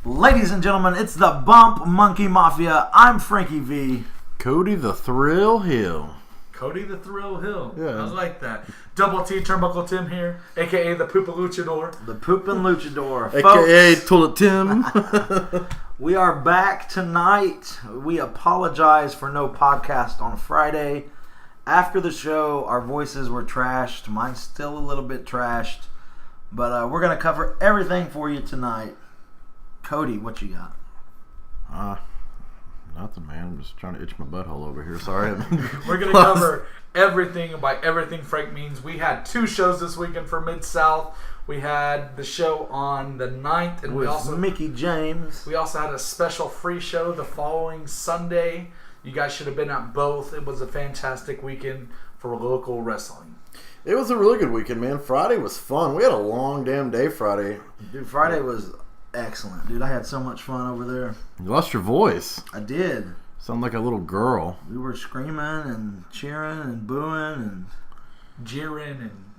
Ladies and gentlemen, it's the Bump Monkey Mafia. I'm Frankie V. Cody the Thrill Hill. Cody the Thrill Hill. Yeah. I like that. Double T Turnbuckle Tim here, a.k.a. the Poopa Luchador. The Poopin' Luchador. A.k.A. Folks, Toilet Tim. we are back tonight. We apologize for no podcast on Friday. After the show, our voices were trashed. Mine's still a little bit trashed. But we're going to cover everything for you tonight. Cody, what you got? Nothing, man. I'm just trying to itch my butthole over here. Sorry. We're going to cover everything, and by everything Frank means, we had two shows this weekend for Mid-South. We had the show on the 9th, and with we also Mickey James. We also had a special free show the following Sunday. You guys should have been at both. It was a fantastic weekend for local wrestling. It was a really good weekend, man. Friday was fun. We had a long damn day Friday. Dude, Friday was excellent. Dude, I had so much fun over there. You lost your voice. I did. Sound like a little girl. We were screaming and cheering and booing and jeering and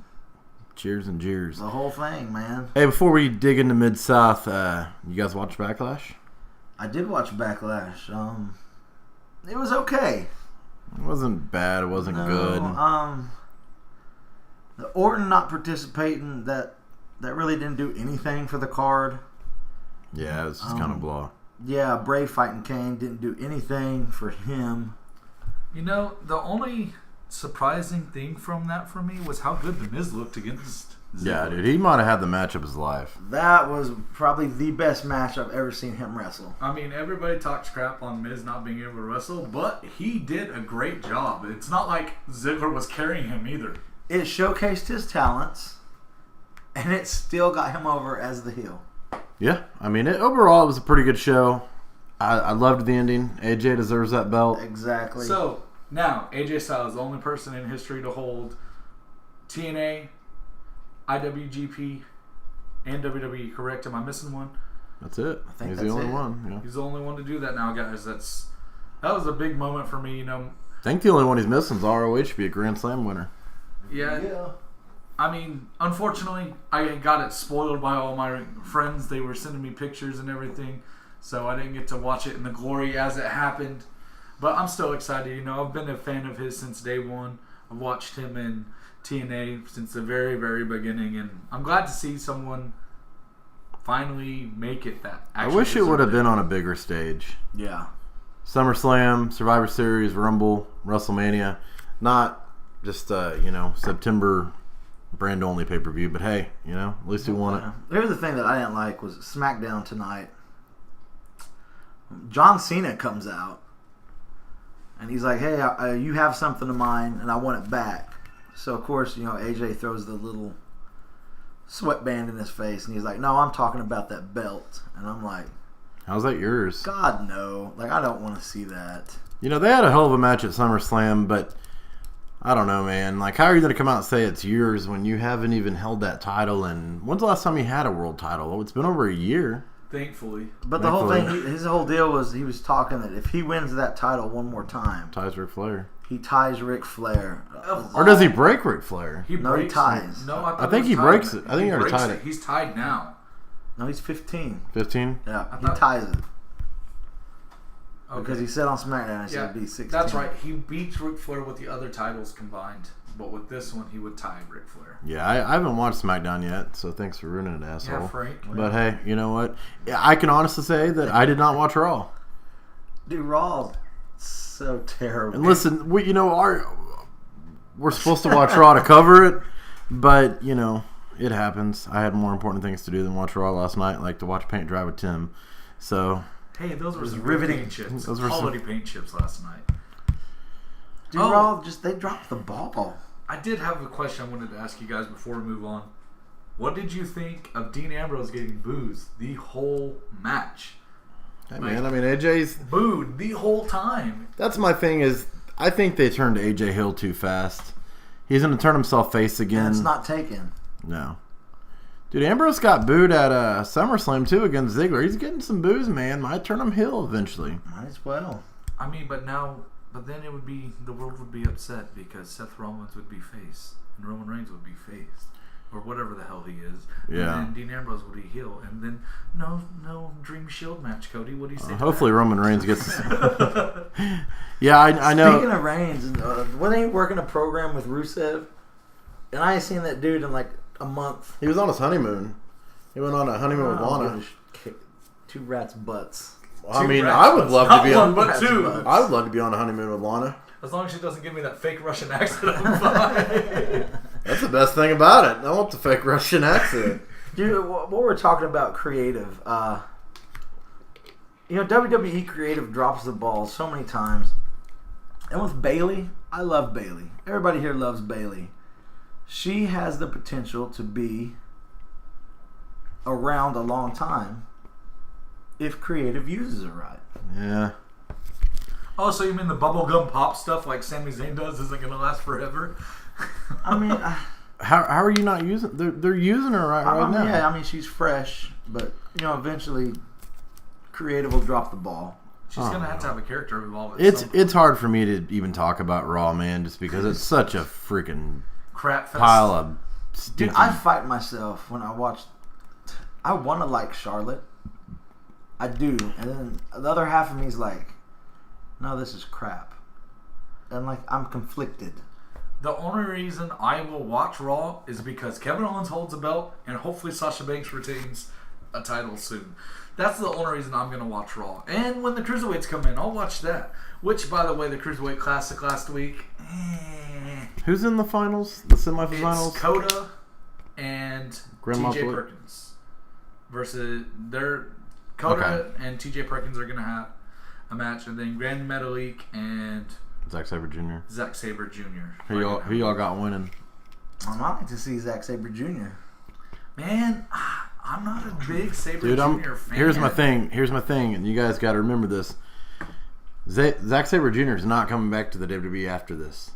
cheers and jeers. The whole thing, man. Hey, before we dig into Mid-South, you guys watch Backlash? I did watch Backlash. It was okay. It wasn't bad. It wasn't good. The Orton not participating, that really didn't do anything for the card. Yeah, it was just kind of blah. Yeah, Bray fighting Kane didn't do anything for him. You know, the only surprising thing from that for me was how good The Miz looked against Ziggler. Yeah, dude, he might have had the match of his life. That was probably the best match I've ever seen him wrestle. I mean, everybody talks crap on Miz not being able to wrestle, but he did a great job. It's not like Ziggler was carrying him either. It showcased his talents, and it still got him over as the heel. Yeah, I mean, overall, it was a pretty good show. I loved the ending. AJ deserves that belt. Exactly. So, now, AJ Styles is the only person in history to hold TNA, IWGP, and WWE, correct? Am I missing one? That's it. I think He's that's the only it. one. Yeah. He's the only one to do that now, guys. That was a big moment for me, you know. I think the only one he's missing is ROH to be a Grand Slam winner. Yeah. I mean, unfortunately, I got it spoiled by all my friends. They were sending me pictures and everything, so I didn't get to watch it in the glory as it happened. But I'm still excited. You know, I've been a fan of his since day one. I've watched him in TNA since the very, very beginning, and I'm glad to see someone finally make it that. I wish it would have been on a bigger stage. Yeah. SummerSlam, Survivor Series, Rumble, WrestleMania. Not just, September brand-only pay-per-view. But hey, at least he won it. Here's the thing that I didn't like was SmackDown tonight. John Cena comes out, and he's like, hey, you have something of mine, and I want it back. So, of course, AJ throws the little sweatband in his face, and he's like, no, I'm talking about that belt. And I'm like, how's that yours? God, no. Like, I don't want to see that. They had a hell of a match at SummerSlam, but I don't know, man. Like, how are you going to come out and say it's yours when you haven't even held that title? And when's the last time you had a world title? Oh, it's been over a year. Thankfully. But the whole thing, his whole deal was he was talking that if he wins that title one more time, ties Ric Flair. He ties Ric Flair. Or does he break Ric Flair? He ties. No, I think he breaks it. I think he already tied it. He's tied now. No, he's 15. 15? Yeah, he ties it. Okay. Because he said on SmackDown he said it'd be 16. That's right. He beats Ric Flair with the other titles combined. But with this one, he would tie Ric Flair. Yeah, I haven't watched SmackDown yet, so thanks for ruining it, asshole. Yeah, Frank. But hey, you know what? I can honestly say that I did not watch Raw. Dude, Raw's so terrible. And listen, we're supposed to watch Raw to cover it, but, it happens. I had more important things to do than watch Raw last night, like to watch paint dry with Tim. So... Hey, those were some riveting paint chips. Those were quality paint chips last night. Dude, Raw, they dropped the ball. I did have a question I wanted to ask you guys before we move on. What did you think of Dean Ambrose getting booed the whole match? Hey, man, AJ's... booed the whole time. That's my thing is, I think they turned AJ Hill too fast. He's going to turn himself face again. And it's not taken. No. Dude, Ambrose got booed at SummerSlam, too, against Ziggler. He's getting some boos, man. Might turn him heel eventually. Might as well. I mean, but then it would be, the world would be upset because Seth Rollins would be face and Roman Reigns would be face. or whatever the hell he is. Yeah. And then Dean Ambrose would be heel, and then no Dream Shield match, Cody. What do you say? Hopefully Roman Reigns gets. Yeah, I know. Speaking of Reigns, wasn't he working a program with Rusev? And I ain't seen that dude in like a month. He was on his honeymoon. He went on a honeymoon with Lana. Two rats' butts. I mean, I would love to be on. But two. I would love to be on a honeymoon with Lana. As long as she doesn't give me that fake Russian accent, I'm fine. That's the best thing about it. I want the fake Russian accent. Dude, what we're talking about creative. WWE creative drops the ball so many times. And with Bayley, I love Bayley. Everybody here loves Bayley. She has the potential to be around a long time if creative uses it right. Yeah. Oh, so you mean the bubblegum pop stuff like Sami Zayn does isn't going to last forever? I mean, How are you not using? They're using her right now. Yeah, I mean she's fresh, but eventually, creative will drop the ball. She's going to have a character evolve. It's hard for me to even talk about Raw, man, just because it's such a freaking crap fest. pile of stinking. Dude, I fight myself when I watch. I want to like Charlotte. I do, and then the other half of me is like, no, this is crap, and like I'm conflicted. The only reason I will watch Raw is because Kevin Owens holds a belt and hopefully Sasha Banks retains a title soon. That's the only reason I'm going to watch Raw. And when the Cruiserweights come in, I'll watch that. Which, by the way, the Cruiserweight Classic last week. Who's in the finals? The semifinals? It's Coda and Grandma TJ Blue? Perkins. Versus Coda and TJ Perkins are going to have a match. And then Grand Metalik and Zack Sabre Jr. Zack Sabre Jr. Who y'all got winning? I'd like to see Zack Sabre Jr. Man, I'm not a big Sabre Dude, Jr. fan. Here's my thing, and you guys got to remember this. Zack Sabre Jr. is not coming back to the WWE after this.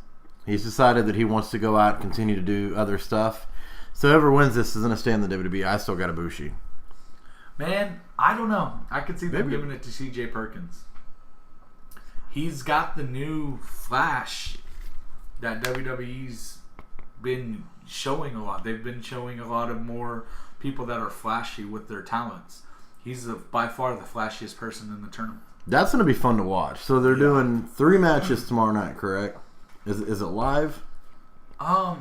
He's decided that he wants to go out and continue to do other stuff. So whoever wins this is going to stay in the WWE. I still got Ibushi. Man, I don't know. I could see them Maybe. giving it to CJ Perkins. He's got the new flash that WWE's been showing a lot. They've been showing a lot of more people that are flashy with their talents. He's by far the flashiest person in the tournament. That's going to be fun to watch. So they're doing 3 matches tomorrow night, correct? Is it live? I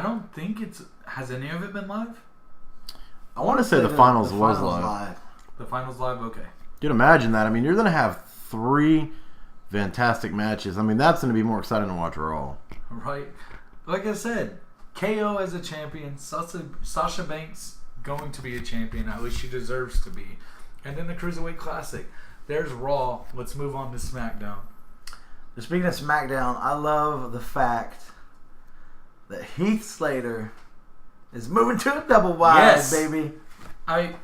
don't think it's... Has any of it been live? I want to say the finals was live. The finals live? Okay. You'd imagine that. I mean, you're going to have 3 fantastic matches. I mean, that's going to be more exciting to watch Raw. Right. Like I said, KO as a champion, Sasha Banks going to be a champion. At least she deserves to be. And then the Cruiserweight Classic. There's Raw. Let's move on to SmackDown. Speaking of SmackDown, I love the fact that Heath Slater is moving to a double wide, baby. I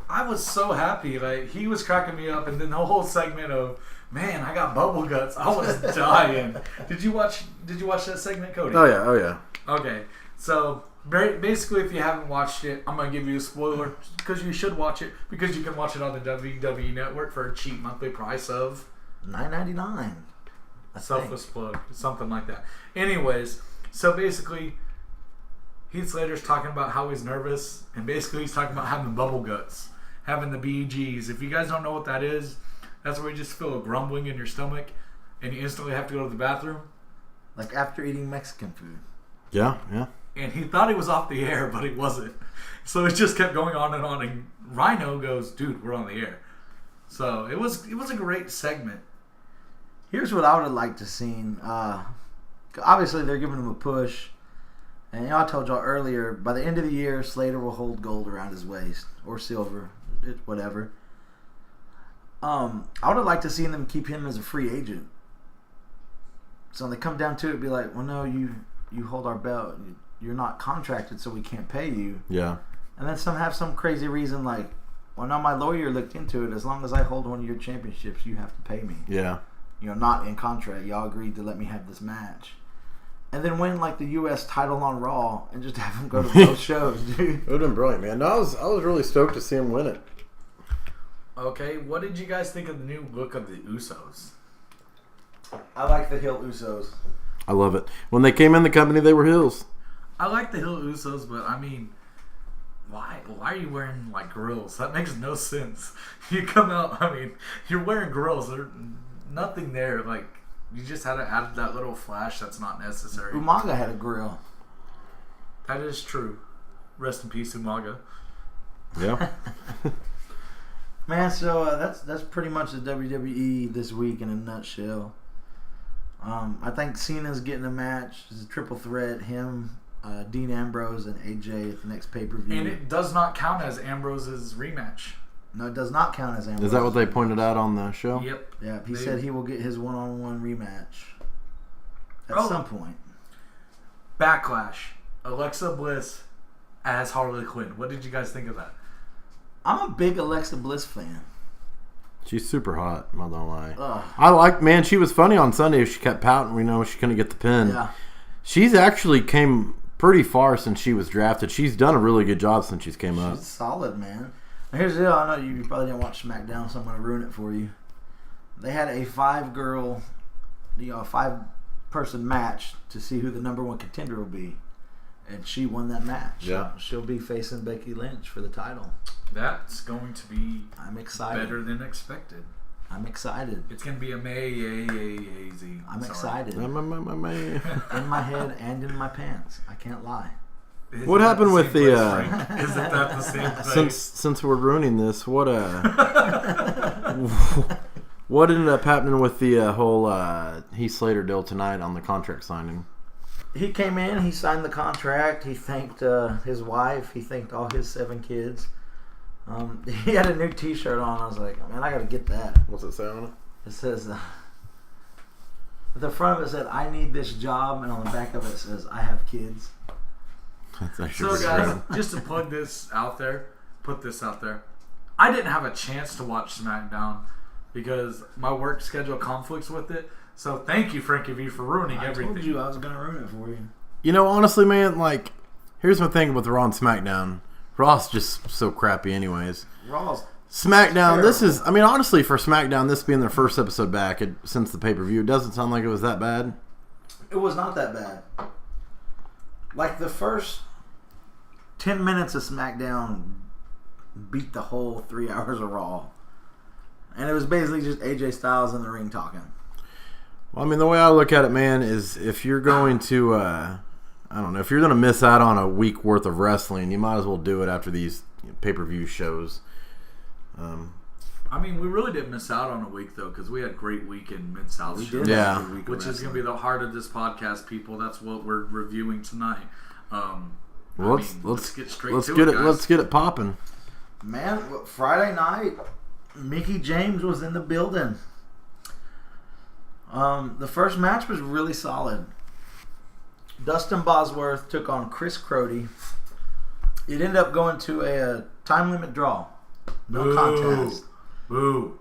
was so happy. Like, he was cracking me up, and then the whole segment of, man, I got bubble guts. I was dying. Did you watch that segment, Cody? Oh yeah. Okay. So basically, if you haven't watched it, I'm gonna give you a spoiler because you should watch it because you can watch it on the WWE Network for a cheap monthly price of $9.99. Selfless plug, something like that. Anyways, so basically, Heath Slater's talking about how he's nervous, and basically he's talking about having bubble guts, having the BGs. If you guys don't know what that is, that's where you just feel a grumbling in your stomach, and you instantly have to go to the bathroom. Like after eating Mexican food. Yeah. And he thought he was off the air, but he wasn't. So it just kept going on, and Rhino goes, "Dude, we're on the air." So it was a great segment. Here's what I would have liked to seen. Obviously, they're giving him a push. And I told y'all earlier, by the end of the year, Slater will hold gold around his waist. Or silver. Whatever. I would have liked to see them keep him as a free agent. So when they come down to it, be like, well, no, you hold our belt. You're not contracted, so we can't pay you. Yeah. And then have some crazy reason like, well, now my lawyer looked into it. As long as I hold one of your championships, you have to pay me. Yeah. Not in contract. Y'all agreed to let me have this match. And then win like the U.S. title on Raw and just have him go to both shows, dude. It would have been brilliant, man. No, I was really stoked to see him win it. Okay, what did you guys think of the new look of the Usos? I like the heel Usos. I love it. When they came in the company, they were heels. I like the Hill Usos, but I mean, why are you wearing like grills? That makes no sense. You come out, I mean, you're wearing grills. There's nothing there. Like, you just had to add that little flash that's not necessary. Umaga had a grill. That is true. Rest in peace, Umaga. Yeah. Man, so that's pretty much the WWE this week in a nutshell. I think Cena's getting a match. It's a triple threat. Him, Dean Ambrose, and AJ at the next pay-per-view. And it does not count as Ambrose's rematch. No, it does not count as Ambrose. Is that what they pointed out on the show? Yep. Yeah, he said he will get his one-on-one rematch at some point. Backlash. Alexa Bliss as Harley Quinn. What did you guys think of that? I'm a big Alexa Bliss fan. She's super hot, I'm not gonna lie. Ugh. Man, she was funny on Sunday. She kept pouting. We know she couldn't get the pin. Yeah. She's actually came pretty far since she was drafted. She's done a really good job since she's came up. She's solid, man. Now, here's the deal. I know you probably didn't watch SmackDown, so I'm going to ruin it for you. They had a 5-person match to see who the number one contender will be. And she won that match. Yeah. She'll be facing Becky Lynch for the title. That's going to be I'm excited. better than expected. I'm excited. It's going to be a May-A-Z. I'm excited. Man. In my head and in my pants. I can't lie. What happened with the? Isn't that the same thing? Since we're ruining this, what ended up happening with the whole Heath Slater deal tonight on the contract signing? He came in. He signed the contract. He thanked his wife. He thanked all his 7 kids. He had a new T-shirt on. I was like, man, I got to get that. What's it say on it? It says, at the front of it said, I need this job. And on the back of it says, I have kids. So guys, just to put this out there, I didn't have a chance to watch SmackDown because my work schedule conflicts with it. So thank you, Frankie V, for ruining everything. I told you I was going to ruin it for you. You know, honestly, man, like, here's my thing with Raw and SmackDown. Raw's just so crappy anyways. Raw's SmackDown, this is, I mean, honestly, for SmackDown, this being their first episode back since the pay-per-view, it doesn't sound like it was that bad. It was not that bad. Like, the first 10 minutes of SmackDown beat the whole 3 hours of Raw. And it was basically just AJ Styles in the ring talking. Well, I mean, the way I look at it, man, is if you're going to, I don't know, if you're going to miss out on a week worth of wrestling, you might as well do it after these pay-per-view shows. I mean, we really didn't miss out on a week, though, because we had a great week in Mid-South shows. Yeah. Which is going to be the heart of this podcast, people. That's what we're reviewing tonight. Let's get straight to it, guys. Let's get it popping. Man, Friday night, Mickie James was in the building. The first match was really solid. Dustin Bosworth took on Chris Crody. It ended up going to a time limit draw. No contest. Boo.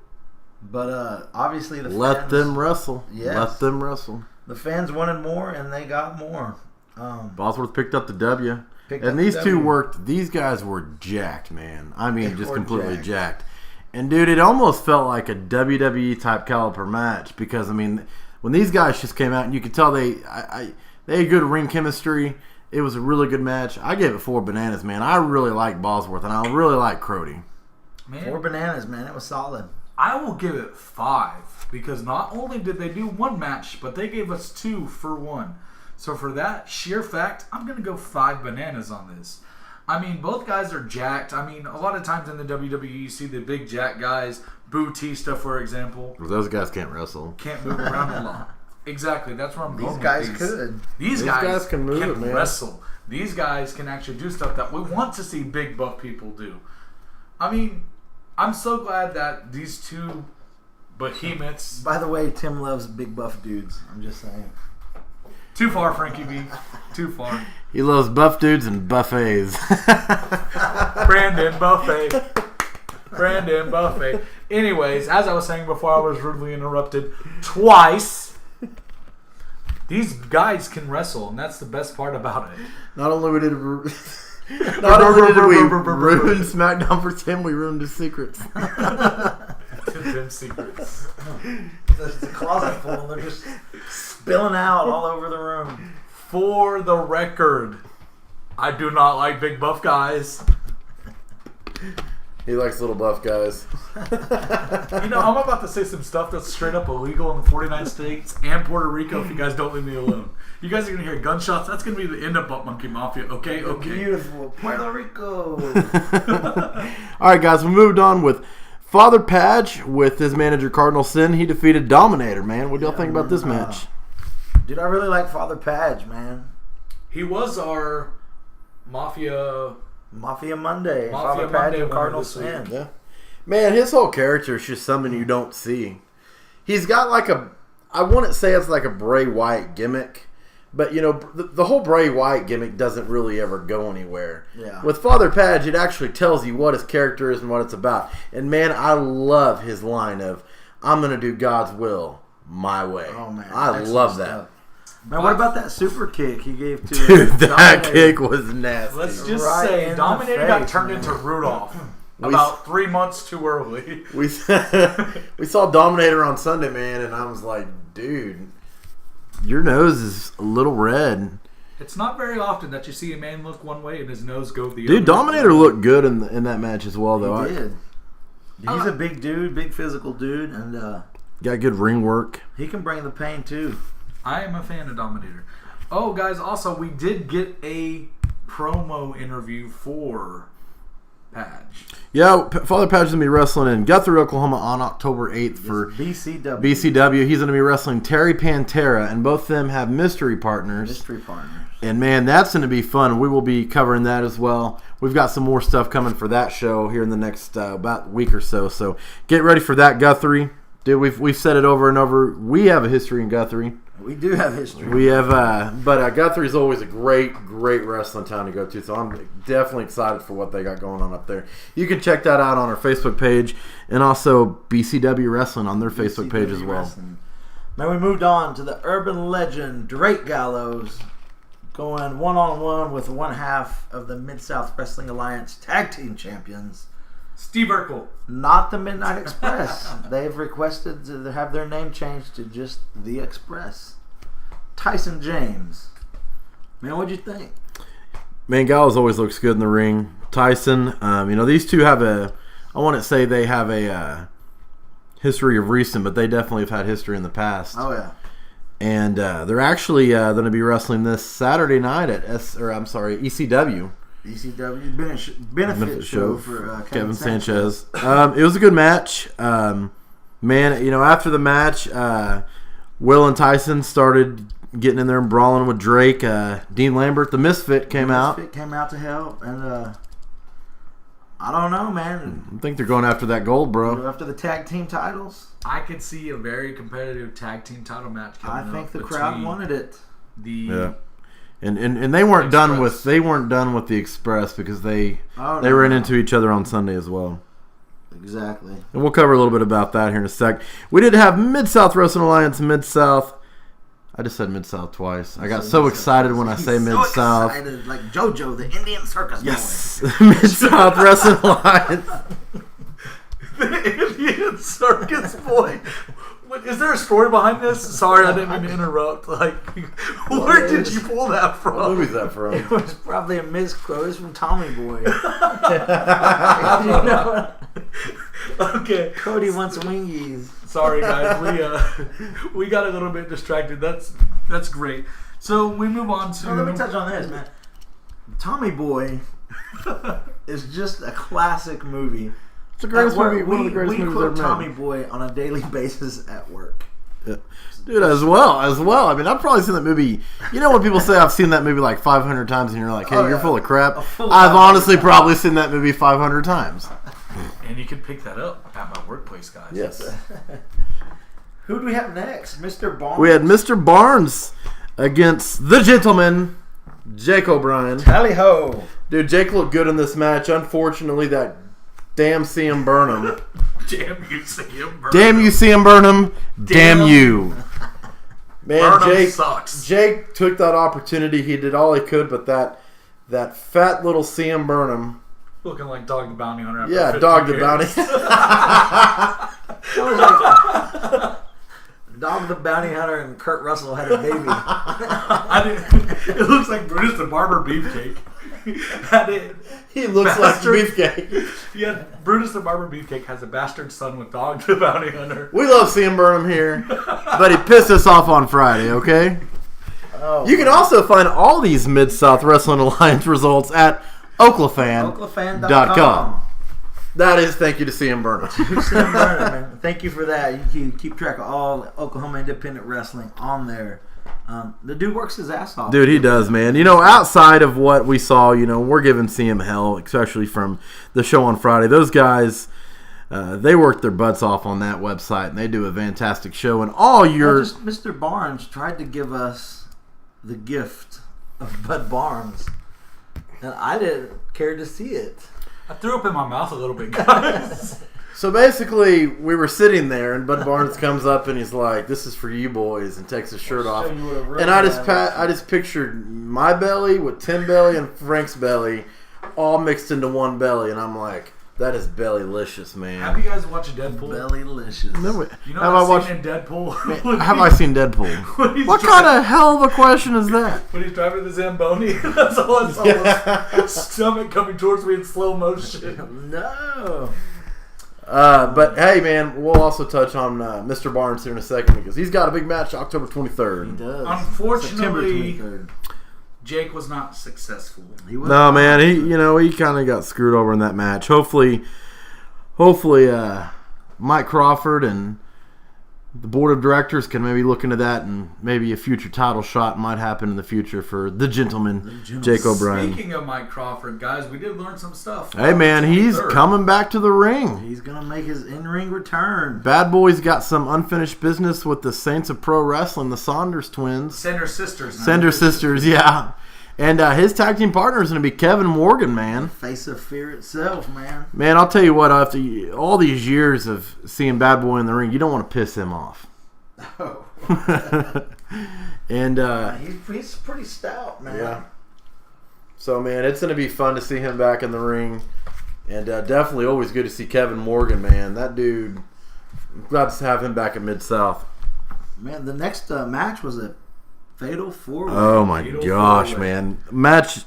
But obviously the fans... Let them wrestle. Yes. Let them wrestle. The fans wanted more, and they got more. Bosworth picked up the W. And these two worked. These guys were jacked, man. I mean, just completely jacked. And, dude, it almost felt like a WWE-type caliber match because, I mean, when these guys just came out, and you could tell they had good ring chemistry. It was a really good match. I gave it 4 bananas, man. I really like Bosworth, and I really like Crody. Man, 4 bananas, man. It was solid. I will give it 5 because not only did they do 1 match, but they gave us 2 for 1. So for that sheer fact, I'm going to go 5 bananas on this. I mean, both guys are jacked. I mean, a lot of times in the WWE, you see the big jack guys. Bautista, for example. Well, those guys can't wrestle. Can't move around a lot. Exactly. That's where I'm going These guys with could. These guys can move it, man. Wrestle. These guys can actually do stuff that we want to see big buff people do. I mean, I'm so glad that these two behemoths... By the way, Tim loves big buff dudes. I'm just saying. Too far, Frankie B. Too far. He loves buff dudes and buffets. Brandon Buffet. Anyways, as I was saying before, I was rudely interrupted twice. These guys can wrestle, and that's the best part about it. Not only did we ruin SmackDown for Tim, we ruined his secrets. Tim's secrets. The closet full. They're just spilling out all over the room. For the record, I do not like big buff guys. He likes little buff guys. You know, I'm about to say some stuff that's straight up illegal in the 49 states and Puerto Rico if you guys don't leave me alone. You guys are going to hear gunshots. That's going to be the end of Butt Monkey Mafia. Okay? Beautiful. Puerto Rico. All right, guys. We moved on with Father Padge with his manager, Cardinal Sin. He defeated Dominator, man. What do y'all think about this match? Dude, I really like Father Padge, man. He was our Mafia Monday. Father Mafia Padge Monday and winner Cardinal this week. Sin. Yeah. Man, his whole character is just something you don't see. He's got like I wouldn't say it's like a Bray Wyatt gimmick, but you know, the whole Bray Wyatt gimmick doesn't really ever go anywhere. Yeah. With Father Padge, it actually tells you what his character is and what it's about. And man, I love his line of, I'm going to do God's will my way. Oh, man. I Excellent love stuff. that. Man, what about that super kick he gave to Dude, that Dominator? kick was nasty. Let's just Right say in the Dominator got face, turned man. into Rudolph about 3 months too early. We saw Dominator on Sunday, man, and I was like, dude, your nose is a little red. It's not very often that you see a man look one way and his nose go the other. Dude, Dominator looked good in that match as well, though. He did. He's a big dude, big physical dude, and Got good ring work. he can bring the pain, too. I am a fan of Dominator. Oh, guys, also, we did get a promo interview for Padge. Yeah, Father Padge is going to be wrestling in Guthrie, Oklahoma on October 8th for BCW. BCW. He's going to be wrestling Terry Pantera, and both of them have mystery partners. Mystery partners. And man, that's going to be fun. We will be covering that as well. We've got some more stuff coming for that show here in the next about week or so. So get ready for that, Guthrie. Dude, we've said it over and over. We have a history in Guthrie. We do have history. We have, but Guthrie's always a great wrestling town to go to. So I'm definitely excited for what they got going on up there. You can check that out on our Facebook page and also BCW Wrestling on their Facebook page as well. Wrestling. Man, we moved on to the urban legend Drake Gallows going one-on-one with one half of the Mid-South Wrestling Alliance Tag Team Champions. Steve Urkel. Not the Midnight Express. They've requested to have their name changed to just The Express. Tyson James. Man, what'd you think? Man, Gallows always looks good in the ring. Tyson, these two have I wouldn't say they have a history of recent, but they definitely have had history in the past. Oh, yeah. And they're actually going to be wrestling this Saturday night at ECW. ECW benefit show for Kevin Sanchez. It was a good match. Man, after the match, Will and Tyson started getting in there and brawling with Drake. Dean Lambert, the Misfit, came out. Misfit came out to help, and I don't know, man. I think they're going after that gold, bro. After the tag team titles, I could see a very competitive tag team title match coming up. I think the crowd wanted it. Yeah. And they weren't done with the Express because they ran into each other on Sunday as well. Exactly. And we'll cover a little bit about that here in a sec. We did have Mid-South Wrestling Alliance Mid-South. I just said Mid-South twice. I got so excited when I say Mid-South. So excited, like JoJo, the Indian Circus Yes. Mid-South Wrestling Alliance. The Indian Circus Boy. Is there a story behind this? Sorry, I didn't mean to interrupt. Like, where did you pull that from? What movie is that from? It was probably a misquote. It's from Tommy Boy. Okay. Cody wants wingies. Sorry, guys. We got a little bit distracted. That's great. So we move on to. Let me touch on this, man. Tommy Boy is just a classic movie. It's the greatest movie. One of the greatest movies ever made. We quote Tommy Boy on a daily basis at work. Yeah. Dude, as well. I mean, I've probably seen that movie. You know when people say I've seen that movie like 500 times and you're like, hey, you're full of crap? I've honestly probably seen that movie 500 times. And you can pick that up at my workplace, guys. Yes. Who do we have next? Mr. Barnes? We had Mr. Barnes against the gentleman, Jake O'Brien. Tally-ho. Dude, Jake looked good in this match. Unfortunately, that damn CM Burnham. Damn you, CM Burnham. Damn you, CM Burnham. Damn you. Man, Burnham sucks. Jake took that opportunity. He did all he could, but that fat little CM Burnham. Looking like Dog the Bounty Hunter. After Yeah, 15 Dog the years. Bounty. Dog the Bounty Hunter and Kurt Russell had a baby. It looks like Brutus the Barber Beefcake. had it. He looks Bastard. like Beefcake. Yeah, Brutus the Barber Beefcake has a bastard son with Dog the Bounty Hunter. We love seeing Burnham here, but he pissed us off on Friday, okay? Oh, You can also find all these Mid-South Wrestling Alliance results at oklafan.com. Oklafan.com. That is thank you to CM Burnham. CM Burnham, man. Thank you for that. You can keep track of all Oklahoma independent wrestling on there. The dude works his ass off. Dude, he does, man. Outside of what we saw, we're giving CM hell, especially from the show on Friday. Those guys, they work their butts off on that website, and they do a fantastic show. And all your... Mr. Barnes tried to give us the gift of Bud Barnes, and I didn't care to see it. I threw up in my mouth a little bit, guys. So basically, we were sitting there, and Bud Barnes comes up, and he's like, "This is for you boys," and takes his shirt off. And I just pictured my belly with Tim Belly and Frank's belly all mixed into one belly, and I'm like, that is bellylicious, man. Have you guys watched Deadpool? Bellylicious. No, You know have that I watched? scene in Deadpool? Have I seen Deadpool? What kind of hell of a question is that? When he's driving the Zamboni, that's all I saw was stomach coming towards me in slow motion. No. But hey, man, we'll also touch on Mr. Barnes here in a second because he's got a big match October 23rd. He does. Unfortunately, September 23rd. Jake was not successful. He was No, man, he kind of got screwed over in that match. Hopefully, Mike Crawford and the board of directors can maybe look into that, and maybe a future title shot might happen in the future for the gentleman, Jake O'Brien. Speaking of Mike Crawford, guys, we did learn some stuff. Hey, man, he's coming back to the ring. He's going to make his in-ring return. Bad Boy's got some unfinished business with the Saints of Pro Wrestling, the Saunders twins. Sender Sisters. now. Sender Sisters, yeah. And his tag team partner is going to be Kevin Morgan, man. Face of fear itself, man. Man, I'll tell you what, after all these years of seeing Bad Boy in the ring, you don't want to piss him off. Oh. And He's pretty stout, man. yeah. So, man, it's going to be fun to see him back in the ring. And definitely always good to see Kevin Morgan, man. That dude, I'm glad to have him back at Mid-South. Man, the next match was a Fatal 4-Way. Oh, my Fatal gosh, four-way. man. Match,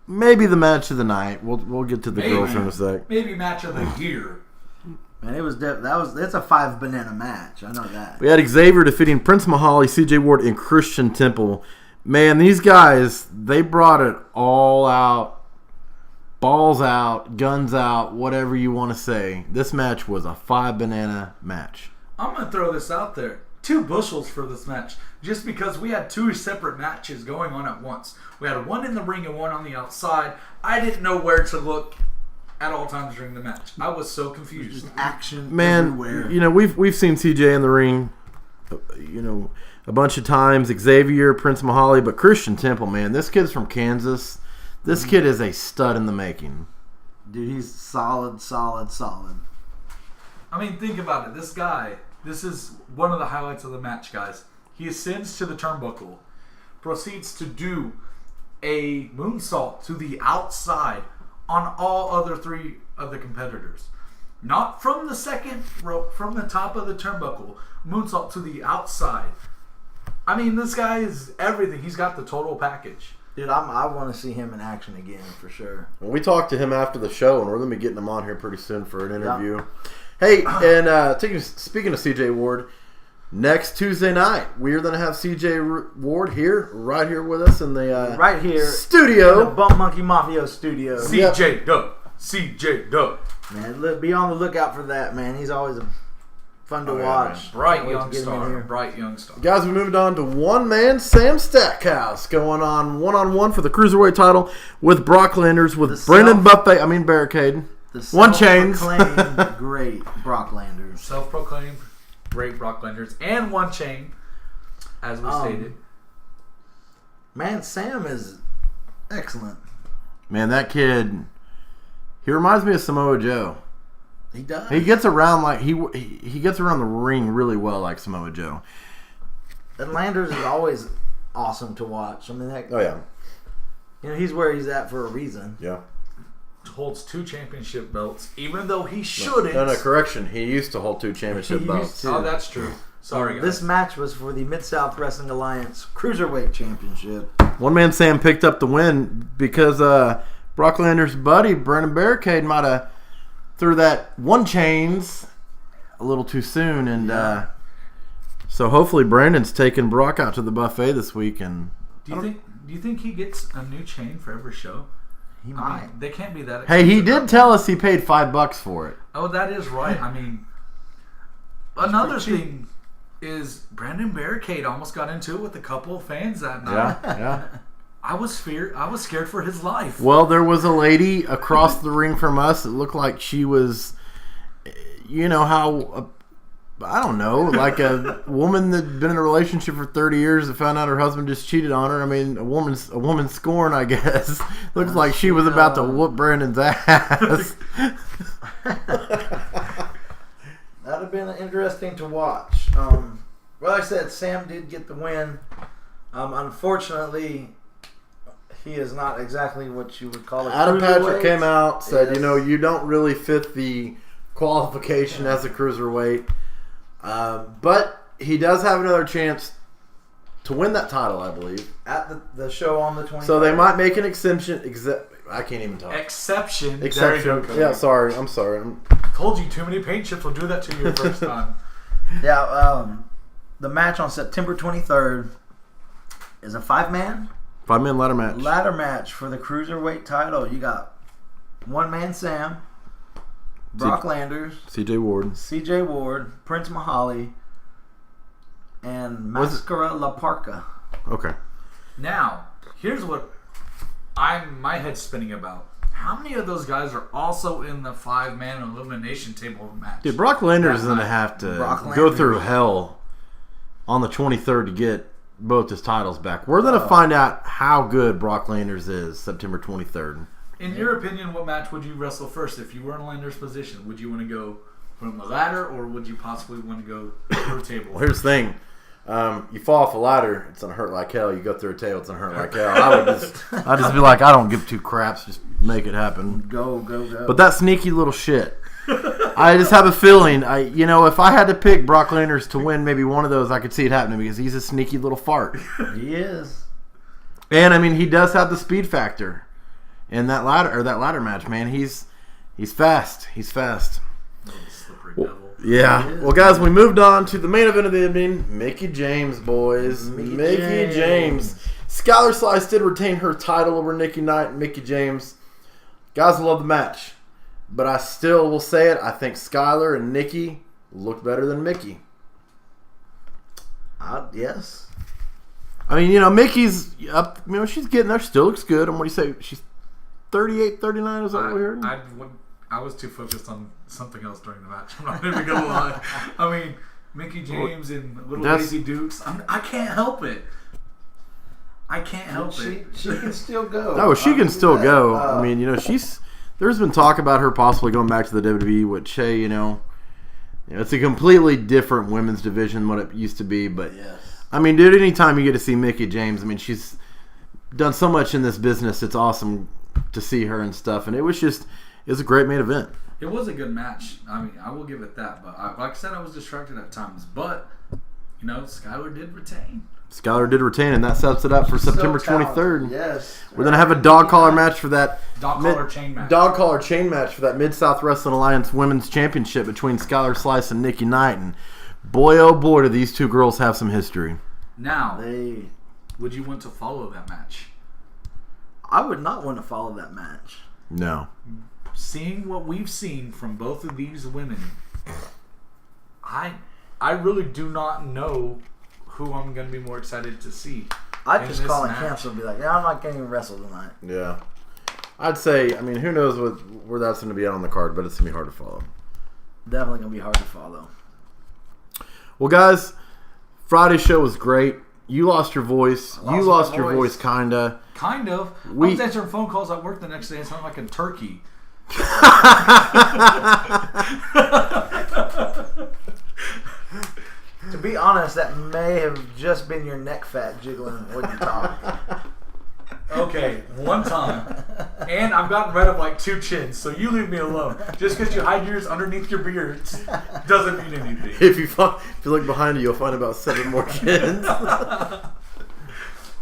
maybe the match of the night. We'll get to the Maybe. girls in a sec. Maybe match of the year. Man, it was that's a 5-banana match. I know that. We had Xavier defeating Prince Mahali, CJ Ward, and Christian Temple. Man, these guys, they brought it all out. Balls out, guns out, whatever you want to say. This match was a 5-banana match. I'm going to throw this out there. 2 bushels for this match. Just because we had 2 separate matches going on at once. We had one in the ring and one on the outside. I didn't know where to look at all times during the match. I was so confused. Just action Man, everywhere. we've seen CJ in the ring, a bunch of times. Xavier, Prince Mahali, but Christian Temple, man, this kid's from Kansas. This kid is a stud in the making. Dude, he's solid. I mean, think about it. This guy, this is one of the highlights of the match, guys. He ascends to the turnbuckle, proceeds to do a moonsault to the outside on all other 3 of the competitors. Not from the second rope, from the top of the turnbuckle. Moonsault to the outside. I mean, this guy is everything. He's got the total package. Dude, I want to see him in action again for sure. Well, we talked to him after the show, and we're going to be getting him on here pretty soon for an interview. Hey, and speaking of CJ Ward, next Tuesday night, we're going to have CJ Ward right here with us in the Right here studio. in the Bump Monkey Mafia studio. CJ Dub. CJ Dub. Man, be on the lookout for that, man. He's always fun to watch. Bright Can't wait young to get him in star. here. Bright young star. Guys, we moved on to one-man Sam Stackhouse going on one-on-one for the Cruiserweight title with Brock Landers, with Brendan Barricade. The One Chains. self-proclaimed great Brock Landers. Self-proclaimed great Brock Landers and One Chain, as we stated. Man, Sam is excellent. Man, that kid, he reminds me of Samoa Joe. He does. He gets around like he gets around the ring really well like Samoa Joe. And Landers is always awesome to watch. I mean, yeah. He's where he's at for a reason. Yeah. Holds 2 championship belts, even though he shouldn't. No, correction. He used to hold 2 championship He belts. used to. Oh, that's true. Sorry, guys. This match was for the Mid-South Wrestling Alliance Cruiserweight Championship. One Man Sam picked up the win because Brock Lesnar's buddy, Brendan Barricade, might have threw that one chains a little too soon. And so hopefully Brandon's taking Brock out to the buffet this week. And Do you think he gets a new chain for every show? He I might. mean, they can't be that hey, he expensive. did tell us he paid $5 for it. Oh, that is right. I mean, another thing is Brandon Barricade almost got into it with a couple of fans that night. Yeah. I was scared for his life. Well, there was a lady across the ring from us. It looked like she was, you know how, I don't know, like a woman that'd been in a relationship for 30 years and found out her husband just cheated on her. I mean, a woman's scorn, I guess. Looks like she was about to whoop Brandon's ass. That'd have been interesting to watch. Well, like I said, Sam did get the win. Unfortunately, he is not exactly what you would call a Adam Patrick cruiserweight. came out, said, Yes. you know, you don't really fit the qualification as a cruiserweight. But he does have another chance to win that title, I believe. At the show on the 23rd. So they might make an exception. I can't even talk. Exception. Exception. There you go. Yeah, sorry. I'm sorry. Told you too many paint chips will do that to you the first time. Yeah, the match on September 23rd is a 5-man 5-man ladder match. ladder match for the Cruiserweight title. You got One Man Sam, Brock Landers, CJ Ward. CJ Ward, Prince Mahali, and Mascara La Parka. Okay. Now, here's what my head's spinning about. How many of those guys are also in the 5-man elimination table match? Dude, Brock Lesnar is That going to night. have to Brock go Lesnar. through hell on the 23rd to get both his titles back. We're going to find out how good Brock Lesnar is September 23rd. In your opinion, what match would you wrestle first if you were in Lander's position? Would you want to go from the ladder, or would you possibly want to go through a table? Well, here's the thing. You fall off a ladder, it's going to hurt like hell. You go through a table, it's going to hurt like hell. I'd just be like, I don't give two craps. Just make it happen. Go. But that sneaky little shit. I just have a feeling, if I had to pick Brock Lesnar to win maybe one of those, I could see it happening because he's a sneaky little fart. He is. And, I mean, he does have the speed factor in that ladder match, man. He's fast. He's fast. Slippery devil. Yeah. Well, guys, we moved on to the main event of the evening. Mickey James, boys. Mickey James. Skylar Slice did retain her title over Nikki Knight and Mickey James. Guys love the match. But I still will say it. I think Skylar and Nikki look better than Mickey. Yes. I mean, Mickey's up. She's getting there. Still looks good. And what do you say? She's 38, 39? Is that what we heard? I was too focused on something else during the match. I'm not even going to lie. I mean, Mickey James and Little Daisy Dukes. I can't help it. I can't help it. She can still go. Oh, she can still that. go. I mean, there's been talk about her possibly going back to the WWE, which, hey, it's a completely different women's division than what it used to be. But, Yes. I mean, dude, anytime you get to see Mickey James, I mean, she's done so much in this business. It's awesome to see her and stuff. And it was a great main event. It was a good match. I mean, I will give it that. But like I said, I was distracted at times. But, Skylar did retain. Skylar did retain, and that sets it up for September 23rd. Yes. We're going to have a dog collar match for that. Dog collar chain match. Dog collar chain match for that Mid-South Wrestling Alliance Women's Championship between Skylar Slice and Nikki Knight. And boy, oh boy, do these two girls have some history. Now, would you want to follow that match? I would not want to follow that match. No. Seeing what we've seen from both of these women, I really do not know who I'm going to be more excited to see. I'd in just this call and match. cancel and be like, yeah, I'm not going to wrestle tonight. Yeah. I'd say, I mean, who knows where that's going to be on the card, but it's going to be hard to follow. Definitely going to be hard to follow. Well, guys, Friday's show was great. You lost your voice. You lost my your voice, voice. kinda. Kind of. I was answering phone calls at work the next day and sounded like a turkey. To be honest, that may have just been your neck fat jiggling when you talk. Okay, one time And I've gotten rid of like 2 chins, so you leave me alone. Just because you hide yours underneath your beards doesn't mean anything. If you look behind you, you'll find about 7 more chins.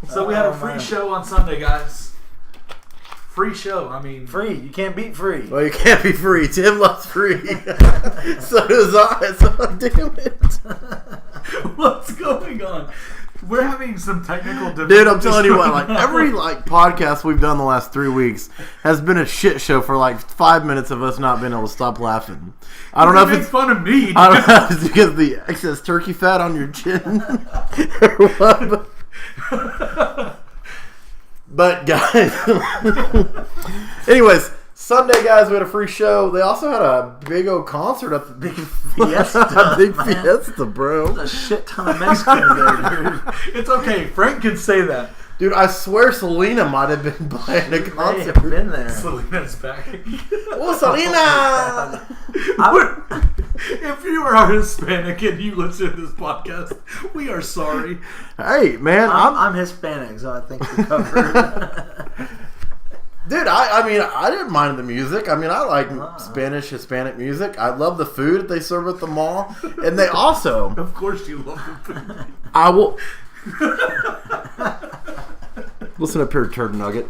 So we had a free show on Sunday, guys. Free show. I mean, Free. You can't beat free. Well, you can't be free. Tim loves free. So does I. So damn it. what's going on? We're having some technical difficulties. Dude, I'm telling you what, like every podcast we've done the last 3 weeks has been a shit show for like 5 minutes of us not being able to stop laughing. I don't know if it's fun of me. I don't know if it's because of the excess turkey fat on your chin or what. But guys, anyways, Sunday, guys, we had a free show. They also had a big old concert at the Big fiesta. big man. fiesta, bro. There's a shit ton of Mexicans there, dude. It's okay. Frank can say that. Dude, I swear Selena might have been playing a They concert. have been there. Selena's back. Oh, Selena! If you are Hispanic and you listen to this podcast, we are sorry. Hey, man, I'm Hispanic, so I think we're covered. Dude, I mean, I didn't mind the music. I mean, I like Spanish, Hispanic music. I love the food that they serve at the mall. And they also... Of course you love the food. I will... Listen up here, turd nugget.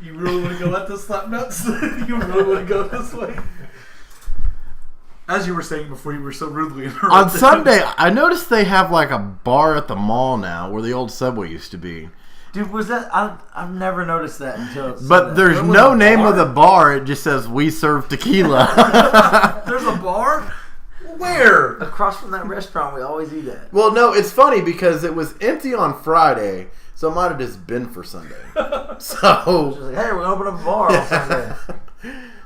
You really want to go at this slap nuts? You really want to go this way? As you were saying before, you were so rudely interrupted. On Sunday, I noticed they have like a bar at the mall now where the old Subway used to be. Dude, was that... I've never noticed that until... But there's There was no a name bar? of the bar. It just says, we serve tequila. There's a bar? Where? Across from that restaurant we always eat at. Well, no, it's funny because it was empty on Friday, so it might have just been for Sunday. So... Just like, hey, we're going to open up a bar on Sunday.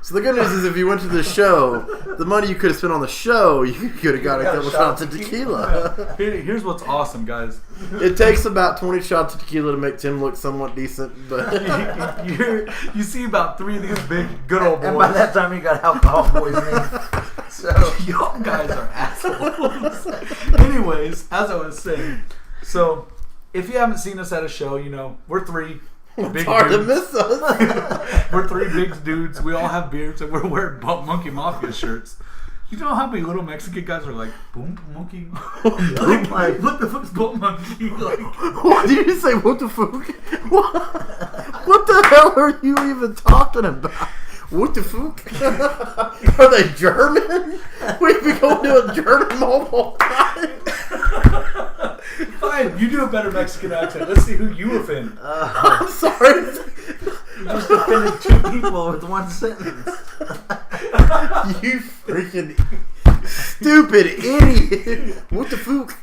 So the good news is if you went to the show, the money you could have spent on the show, you could have got a couple shots of tequila. Here's what's awesome, guys. It takes about 20 shots of tequila to make Tim look somewhat decent, but You see about 3 of these big, good old boys. And by that time you got alcohol poisoning. So Y'all guys are assholes. Anyways, as I was saying, so if you haven't seen us at a show, you know, we're 3 it's big hard dudes. to miss us. We're 3 big dudes. We all have beards and we're wearing Bump Monkey Mafia shirts. You know how many little Mexican guys are like, Boom Monkey? like, what the fuck's Bump Monkey? Like, What did you say? What the fuck? What the hell are you even talking about? What the fuck? Are they German? We've been going to a German mall. fine, you do a better Mexican accent. Let's see who you offend. I'm sorry. you just offended 2 people with 1 sentence. You freaking stupid idiot. What the fuck?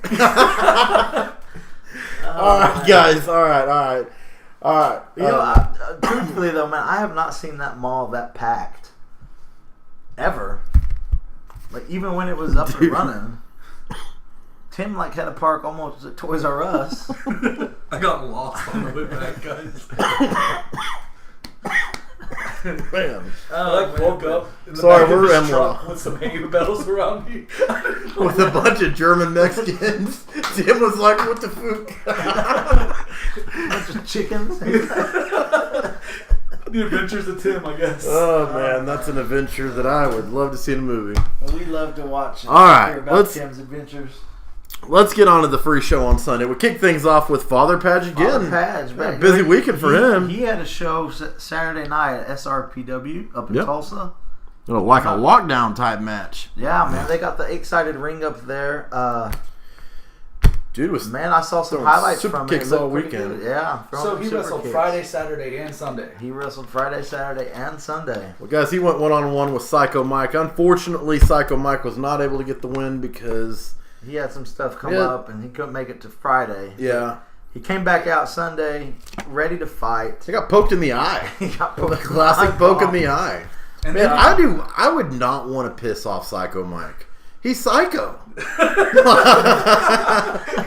Alright, guys. Alright. You know, truthfully though, man, I have not seen that mall that packed ever. Like even when it was up and running, Tim like had to park almost at Toys R Us. I got lost on the way back, guys. Man. I woke up in the Sorry, back of we're this in truck law. with some hanging bells around me. With a bunch of German Mexicans. Tim was like, what the fuck? Bunch of chickens. The Adventures of Tim, I guess. Oh man, that's an adventure that I would love to see in a movie. We love to watch and All right, hear about Tim's adventures. Let's get on to the free show on Sunday. We kick things off with Father Padge again. Father Padge, Yeah, man. busy weekend for him. He had a show Saturday night at SRPW up in Yep. Tulsa. Like a lockdown type match. Yeah, man, they got the 8-sided ring up there. Dude was Man, I saw some throwing highlights super from kicks it. It all looked pretty weekend. good. Yeah. So throwing he super wrestled kicks. Friday, Saturday, and Sunday. He wrestled Friday, Saturday, and Sunday. Well, guys, he went one-on-one with Psycho Mike. Unfortunately, Psycho Mike was not able to get the win because... He had some stuff come Yeah. up, and he couldn't make it to Friday. Yeah. He came back out Sunday, ready to fight. He got poked in the eye. He got The poked classic eye poke in off. the eye. And Man, then I would not want to piss off Psycho Mike. He's psycho.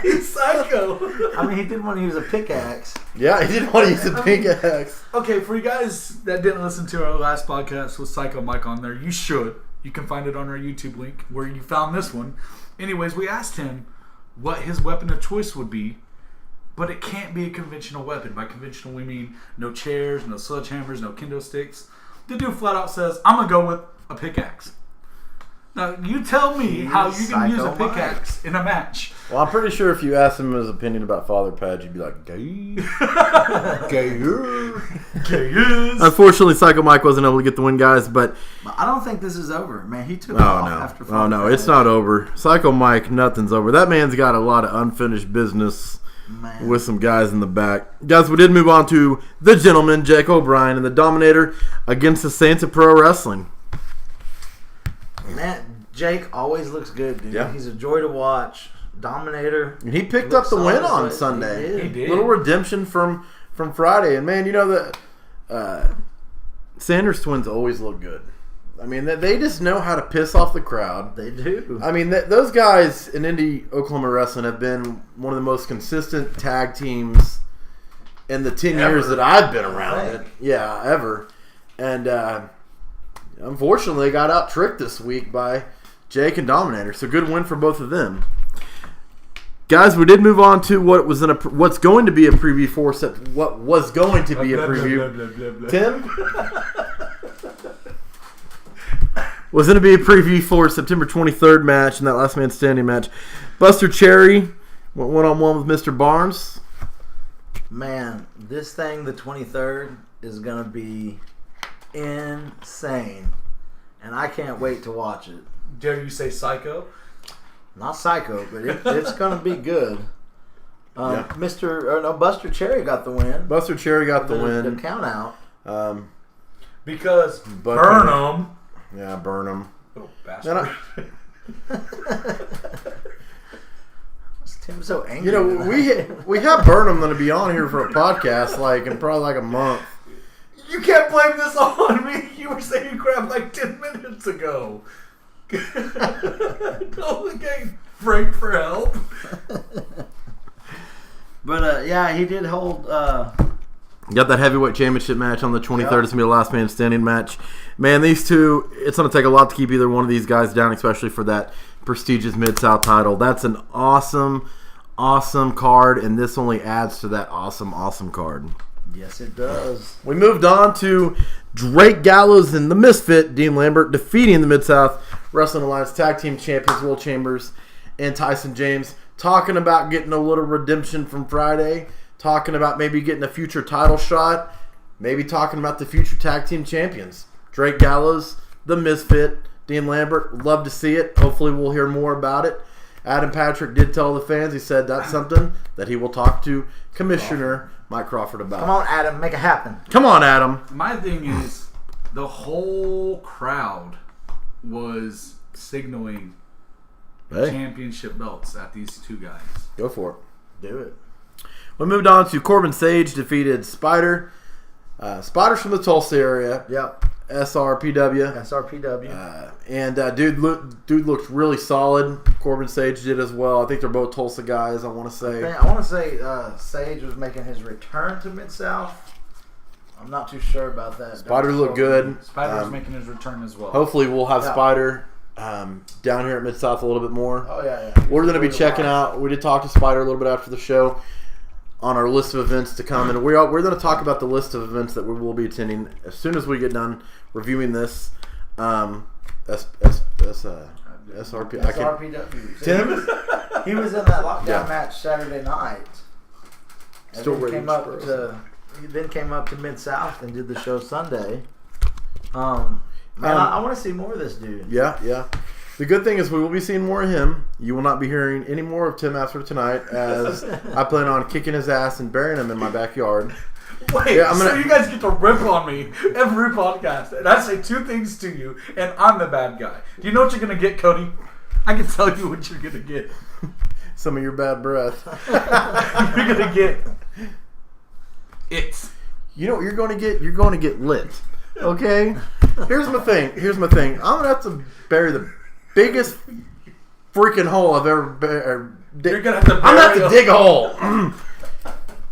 he's psycho. I mean, he didn't want to use a pickaxe. Yeah, he didn't want to use a pink axe. Okay, for you guys that didn't listen to our last podcast with Psycho Mike on there, you should. You can find it on our YouTube link where you found this one. Anyways, we asked him what his weapon of choice would be but it can't be a conventional weapon. By conventional, we mean no chairs, no sledgehammers, no kendo sticks. The dude flat out says, I'm going to go with a pickaxe. Now, you tell me how you can use a pickaxe in a match. Well, I'm pretty sure if you asked him his opinion about father pads, you'd be like, gay. Gay. Unfortunately, Psycho Mike wasn't able to get the win, guys, but I don't think this is over, man. He took off after father pads. It's not over. Psycho Mike, nothing's over. That man's got a lot of unfinished business with some guys in the back. Guys, we did move on to the gentleman, Jake O'Brien, and the Dominator against the Saints of Pro Wrestling. Man, Jake always looks good, dude. Yeah. He's a joy to watch. Dominator. And he picked up the win on Sunday. He did. Little redemption from Friday. And, man, you know, the Sanders twins always look good. I mean, they just know how to piss off the crowd. They do. I mean, those guys in Indy, Oklahoma Wrestling have been one of the most consistent tag teams in the 10 years that I've been around it. Yeah, ever. And, unfortunately, they got out-tricked this week by Jake and Dominator. So good win for both of them. Guys, we did move on to what's going to be a preview for what was going to be a preview. Tim? Was going to be a preview for September 23rd match and that last man standing match. Buster Cherry went one-on-one with Mr. Barnes. Man, this thing, the 23rd, is going to be insane. And I can't wait to watch it. Dare you say Psycho? Not Psycho, but it's going to be good. Buster Cherry got the win. Buster Cherry got the win. The count out. Because Burnham. Yeah, Burnham. Little bastard. Tim's so angry. You know, we have Burnham going to be on here for a podcast in probably a month. You can't blame this on me. You were saying crap 10 minutes ago. Don't again break for help. But he did hold. Got that heavyweight championship match on the 23rd. It's going to be the last man standing match. Man, these two, it's going to take a lot to keep either one of these guys down, especially for that prestigious Mid-South title. That's an awesome, awesome card, and this only adds to that awesome, awesome card. Yes, it does. We moved on to Drake Gallows and the Misfit, Dean Lambert, defeating the Mid-South Wrestling Alliance Tag Team Champions, Will Chambers and Tyson James, talking about getting a little redemption from Friday, talking about maybe getting a future title shot, maybe talking about the future Tag Team Champions. Drake Gallows, the Misfit, Dean Lambert, love to see it. Hopefully we'll hear more about it. Adam Patrick did tell the fans, he said that's something that he will talk to Commissioner Mike Crawford about. Come on, Adam, make it happen. Come on, Adam. My thing is, the whole crowd was signaling championship belts at these two guys. Go for it. Do it. We moved on to Corbin Sage defeated Spider. Spider's from the Tulsa area. Yep. SRPW. And dude looked really solid. Corbin Sage did as well. I think they're both Tulsa guys, I want to say. Sage was making his return to Mid-South. I'm not too sure about that. Spider looked good. Spider was making his return as well. Hopefully we'll have Spider down here at Mid-South a little bit more. Oh, yeah. We're going to be checking out. We did talk to Spider a little bit after the show on our list of events to come. And we're going to talk about the list of events that we will be attending as soon as we get done reviewing this. SRPW. Tim? He was in that lockdown match Saturday night. And Still then came up to Mid-South and did the show Sunday. I want to see more of this dude. Yeah. The good thing is we will be seeing more of him. You will not be hearing any more of Tim after tonight, as I plan on kicking his ass and burying him in my backyard. Wait, so you guys get to rip on me every podcast, and I say two things to you, and I'm the bad guy. Do you know what you're going to get, Cody? I can tell you what you're going to get. Some of your bad breath. You're going to get it. You know what you're going to get? You're going to get lit. Okay? Here's my thing. I'm going to have to bury the biggest freaking hole I've ever buried. You're going to have to I'm going to have to dig a hole.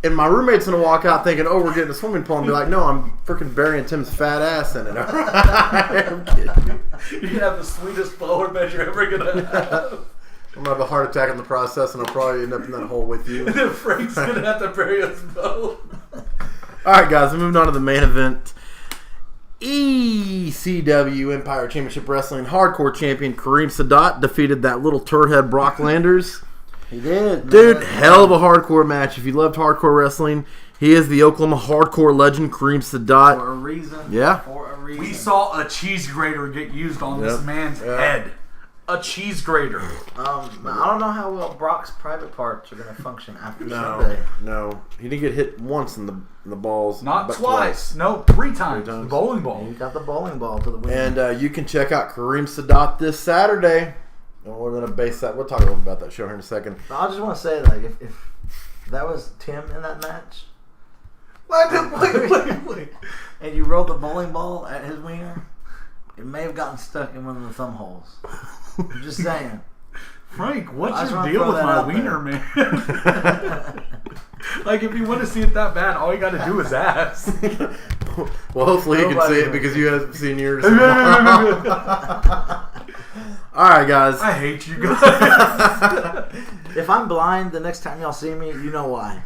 And my roommate's going to walk out thinking, oh, we're getting a swimming pool, and be like, no, I'm freaking burying Tim's fat ass in it. I'm kidding. You're going to have the sweetest flower bed you're ever going to have. I'm gonna have a heart attack in the process, and I'll probably end up in that hole with you. And then Frank's gonna have to bury us both. All right, guys, we're moving on to the main event. ECW Empire Championship Wrestling Hardcore Champion Kareem Sadat defeated that little turd head Brock Landers. He did. Dude, hell of a hardcore match. If you loved hardcore wrestling, he is the Oklahoma hardcore legend, Kareem Sadat. For a reason. Yeah. For a reason. We saw a cheese grater get used on this man's head. A cheese grater. I don't know how well Brock's private parts are going to function after Sunday. No. He didn't get hit once in the balls. Not but twice. No, three times. The bowling ball. He got the bowling ball to the win. And you can check out Kareem Sadat this Saturday. And we're going to base that. We'll talk a little about that show here in a second. I just want to say, like, if that was Tim in that match, Wait. and you rolled the bowling ball at his wiener, it may have gotten stuck in one of the thumb holes. I'm just saying. Frank, what's I just your wanna deal throw with that my out wiener, man? Like, if you want to see it that bad, all you got to do is ask. Well, hopefully you can Nobody see it will. because you haven't seen yours. All right, guys. I hate you guys. If I'm blind the next time y'all see me, you know why.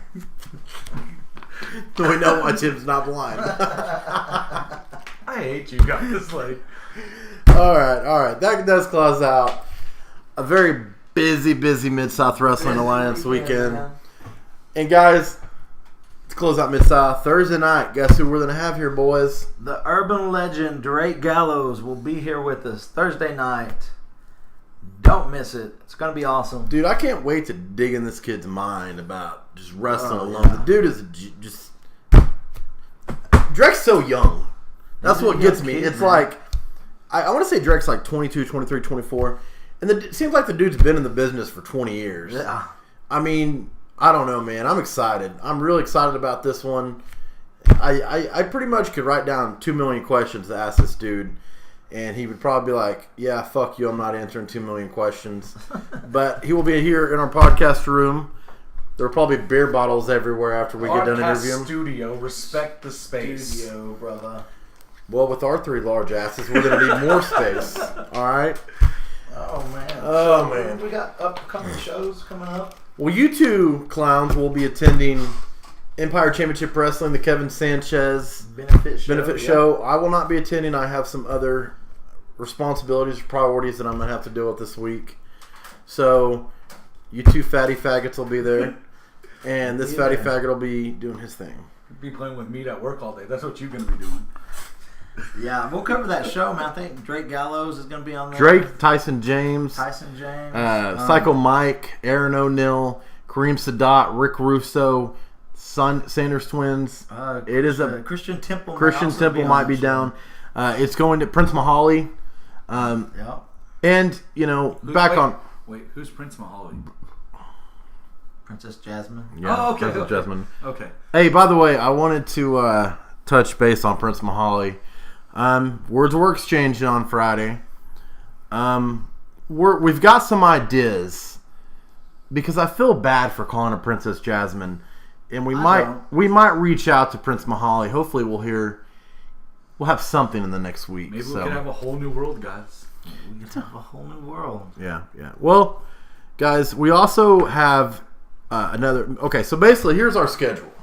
We know why Tim's not blind. I hate you guys. Like, All right. That does close out a very busy Mid-South Wrestling Alliance weekend. Yeah. And guys, to close out Mid-South, Thursday night, guess who we're going to have here, boys? The urban legend Drake Gallows will be here with us Thursday night. Don't miss it. It's going to be awesome. Dude, I can't wait to dig in this kid's mind about just wrestling alone. yeah. The dude is just... Drake's so young. That's He's a what gets young me. kid, It's man. like... I want to say Drake's like 22, 23, 24. And it seems like the dude's been in the business for 20 years. Yeah. I mean, I don't know, man. I'm excited. I'm really excited about this one. I pretty much could write down 2 million questions to ask this dude. And he would probably be like, yeah, fuck you, I'm not answering 2 million questions. But he will be here in our podcast room. There will probably be beer bottles everywhere after we get done interviewing him. Studio, respect the space. Studio, brother. Well, with our 3 large asses, we're going to need more space. All right? Oh, man. Oh, man. We got upcoming shows coming up. Well, you two clowns will be attending Empire Championship Wrestling, the Kevin Sanchez benefit show. I will not be attending. I have some other responsibilities, priorities that I'm going to have to deal with this week. So, you two fatty faggots will be there. And this fatty faggot will be doing his thing. Be playing with meat at work all day. That's what you're going to be doing. Yeah, we'll cover that show, man. I think Drake Gallows is going to be on there. Drake, Tyson James, Psycho Mike, Aaron O'Neill, Kareem Sadat, Rick Russo, Sanders Twins. It is a Christian Temple. Christian Temple might be down. It's going to Prince Mahali. Yeah. And, you know, Wait, who's Prince Mahali? Princess Jasmine. Yeah, Oh, okay, Princess okay. Jasmine. Okay. Hey, by the way, I wanted to touch base on Prince Mahali. Words were exchanged on Friday. We've got some ideas because I feel bad for calling her Princess Jasmine, and we might reach out to Prince Mahali. Hopefully, we'll have something in the next week. Maybe we can have a whole new world, guys. We can have a whole new world. Yeah. Well, guys, we also have another. Okay, so basically, here's our schedule.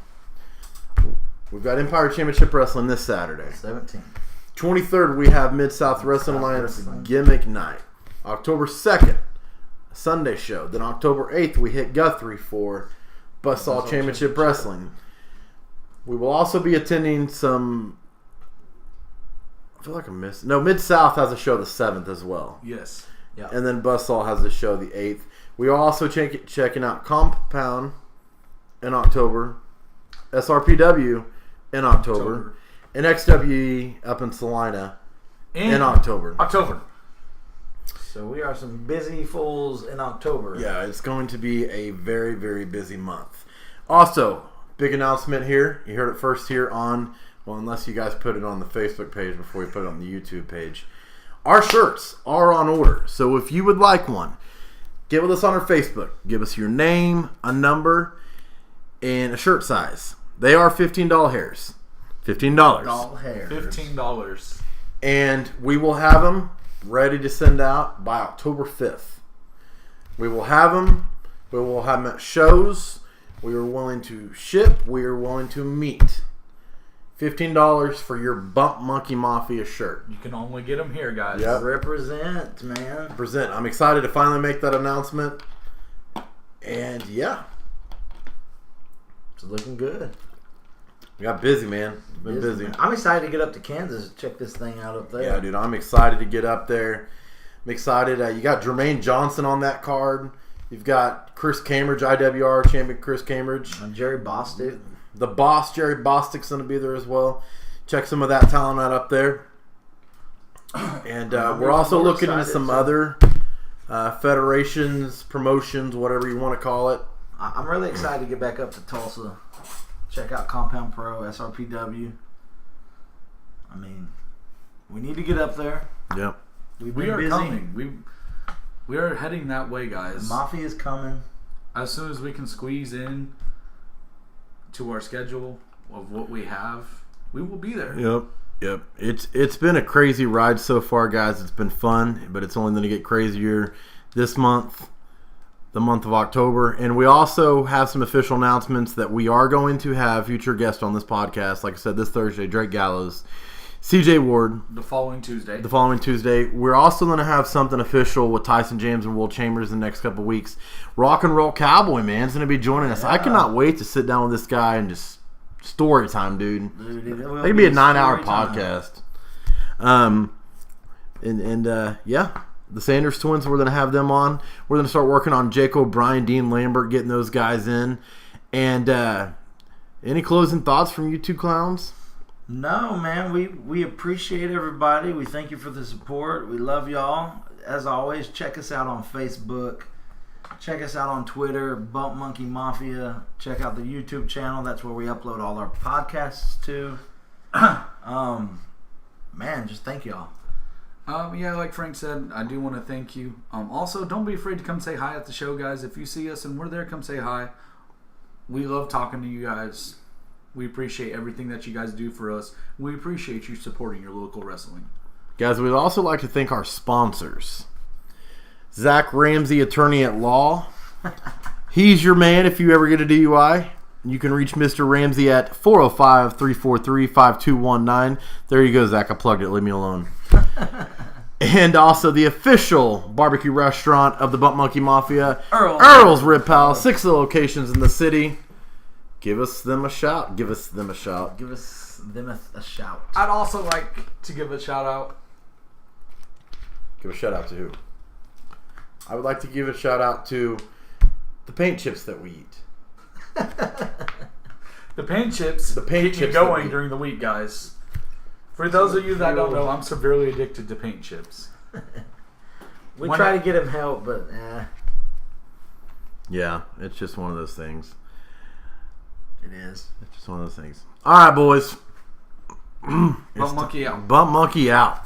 We've got Empire Championship Wrestling this Saturday. 17. 23rd, we have Mid-South Wrestling Alliance Gimmick Night. October 2nd, Sunday show. Then October 8th, we hit Guthrie for Buzzsaw Championship Wrestling. We will also be attending some... I feel like I missed... No, Mid-South has a show the 7th as well. Yes. Yeah. And then Buzzsaw has a show the 8th. We are also checking out Compound in October. SRPW in October. And XWE up in Salina in October. So we are some busy fools in October. Yeah, it's going to be a very, very busy month. Also, big announcement here. You heard it first here on, well, unless you guys put it on the Facebook page before you put it on the YouTube page. Our shirts are on order. So if you would like one, get with us on our Facebook. Give us your name, a number, and a shirt size. They are $15 hairs. $15. Doll hair. $15. And we will have them ready to send out by October 5th. We will have them. We will have them at shows. We are willing to ship. We are willing to meet. $15 for your Bump Monkey Mafia shirt. You can only get them here, guys. Yep. Represent, man. Present. I'm excited to finally make that announcement. And yeah. It's looking good. We got busy, man. Been busy. Man. I'm excited to get up to Kansas and check this thing out up there. Yeah, dude. I'm excited to get up there. I'm excited. You got Jermaine Johnson on that card. You've got Chris Cambridge, IWR champion Chris Cambridge. Jerry Bostic. The boss, Jerry Bostic's going to be there as well. Check some of that talent out up there. And we're also looking into some other federations, promotions, whatever you want to call it. I'm really excited to get back up to Tulsa. Check out Compound Pro, SRPW. I mean, we need to get up there. Yep. We are coming. We are heading that way, guys. The Mafia is coming. As soon as we can squeeze in to our schedule of what we have, we will be there. Yep. It's been a crazy ride so far, guys. It's been fun, but it's only going to get crazier this month, the month of October. And we also have some official announcements that we are going to have future guests on this podcast. Like I said, this Thursday, Drake Gallows, CJ Ward. The following Tuesday. We're also going to have something official with Tyson James and Will Chambers in the next couple of weeks. Rock and Roll Cowboy, man, is going to be joining us. Yeah. I cannot wait to sit down with this guy and just story time, dude. It It could be a 9-hour podcast. Yeah, the Sanders twins, we're going to have them on. We're going to start working on Jake O'Brien, Dean Lambert, getting those guys in. And any closing thoughts from you two clowns? No, man. We appreciate everybody. We thank you for the support. We love y'all. As always, check us out on Facebook. Check us out on Twitter, Bump Monkey Mafia. Check out the YouTube channel. That's where we upload all our podcasts to. Man, just thank y'all. Yeah, like Frank said, I do want to thank you. Also, don't be afraid to come say hi at the show, guys. If you see us and we're there, come say hi. We love talking to you guys. We appreciate everything that you guys do for us. We appreciate you supporting your local wrestling. Guys, we'd also like to thank our sponsors. Zach Ramsey, attorney at law. He's your man if you ever get a DUI. You can reach Mr. Ramsey at 405-343-5219. There you go, Zach. I plugged it. Leave me alone. And also the official barbecue restaurant of the Bump Monkey Mafia, Earl's Rib Palace. 6 locations in the city. Give us them a shout. Give us them a shout. I'd also like to give a shout out. Give a shout out to who? I would like to give a shout out to the paint chips that we eat. The paint chips keep me going during the week, guys. For those of you that don't know, I'm severely addicted to paint chips. We try to get him help, but yeah, it's just one of those things. It is. It's just one of those things. All right, boys. Bump Monkey out. Bump Monkey out.